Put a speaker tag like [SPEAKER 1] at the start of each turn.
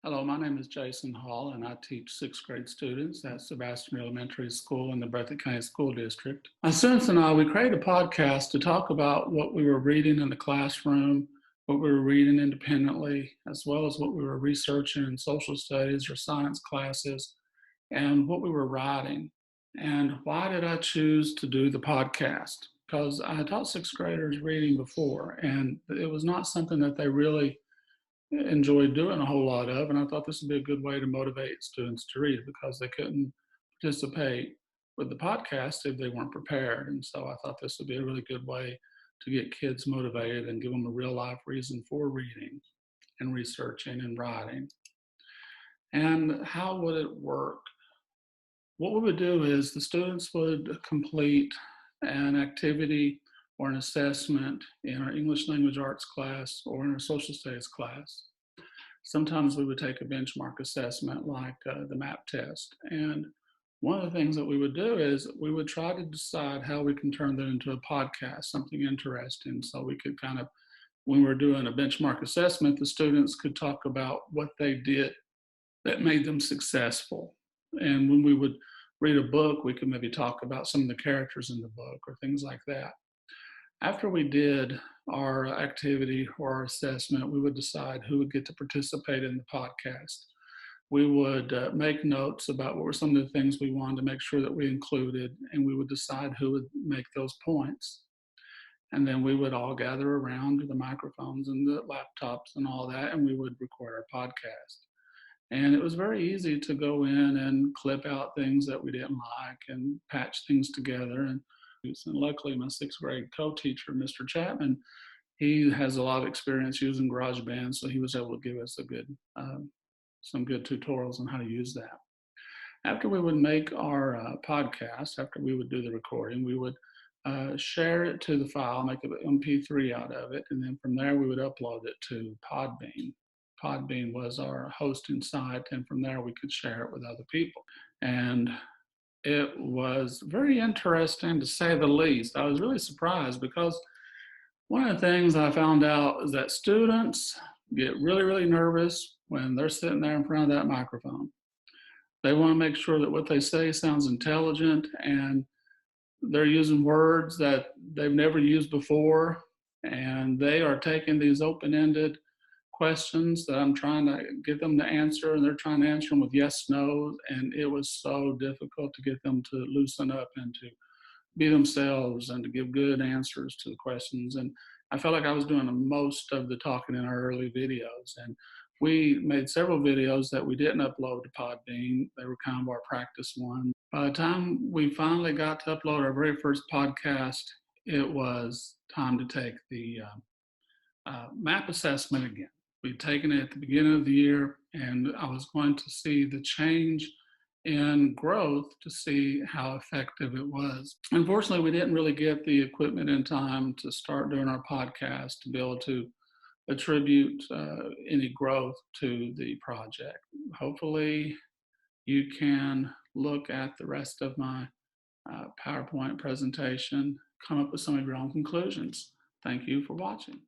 [SPEAKER 1] Hello, my name is Jason Hall, and I teach sixth grade students at Sebastian Elementary School in the Breathitt County School District. My students and I, we created a podcast to talk about what we were reading in the classroom, what we were reading independently, as well as what we were researching in social studies or science classes, and what we were writing. And why did I choose to do the podcast? Because I had taught sixth graders reading before, and it was not something that they really enjoyed doing a whole lot of, and I thought this would be a good way to motivate students to read because they couldn't participate with the podcast if they weren't prepared. And so I thought this would be a really good way to get kids motivated and give them a real life reason for reading and researching and writing. And how would it work? What we would do is the students would complete an activity or an assessment in our English language arts class or in our social studies class. Sometimes we would take a benchmark assessment like the MAP test. And one of the things that we would do is we would try to decide how we can turn that into a podcast, something interesting. So we could kind of, when we're doing a benchmark assessment, the students could talk about what they did that made them successful. And when we would read a book, we could maybe talk about some of the characters in the book or things like that. After we did our activity or our assessment, we would decide who would get to participate in the podcast. We would make notes about what were some of the things we wanted to make sure that we included, and we would decide who would make those points. And then we would all gather around the microphones and the laptops and all that, and we would record our podcast. And it was very easy to go in and clip out things that we didn't like and patch things together. And luckily, my sixth grade co-teacher, Mr. Chapman, he has a lot of experience using GarageBand, so he was able to give us some good tutorials on how to use that. After we would make our podcast, after we would do the recording, we would share it to the file, make an MP3 out of it, and then from there we would upload it to Podbean. Podbean was our hosting site, and from there we could share it with other people. And it was very interesting to say the least. I was really surprised because one of the things I found out is that students get really, really nervous when they're sitting there in front of that microphone. They want to make sure that what they say sounds intelligent and they're using words that they've never used before, and they are taking these open-ended questions that I'm trying to get them to answer, and they're trying to answer them with yes, no, and it was so difficult to get them to loosen up and to be themselves and to give good answers to the questions. And I felt like I was doing the most of the talking in our early videos. And we made several videos that we didn't upload to Podbean. They were kind of our practice ones. By the time we finally got to upload our very first podcast, it was time to take the MAP assessment again. We'd taken it at the beginning of the year, and I was going to see the change in growth to see how effective it was. Unfortunately, we didn't really get the equipment in time to start doing our podcast to be able to attribute any growth to the project. Hopefully, you can look at the rest of my PowerPoint presentation, come up with some of your own conclusions. Thank you for watching.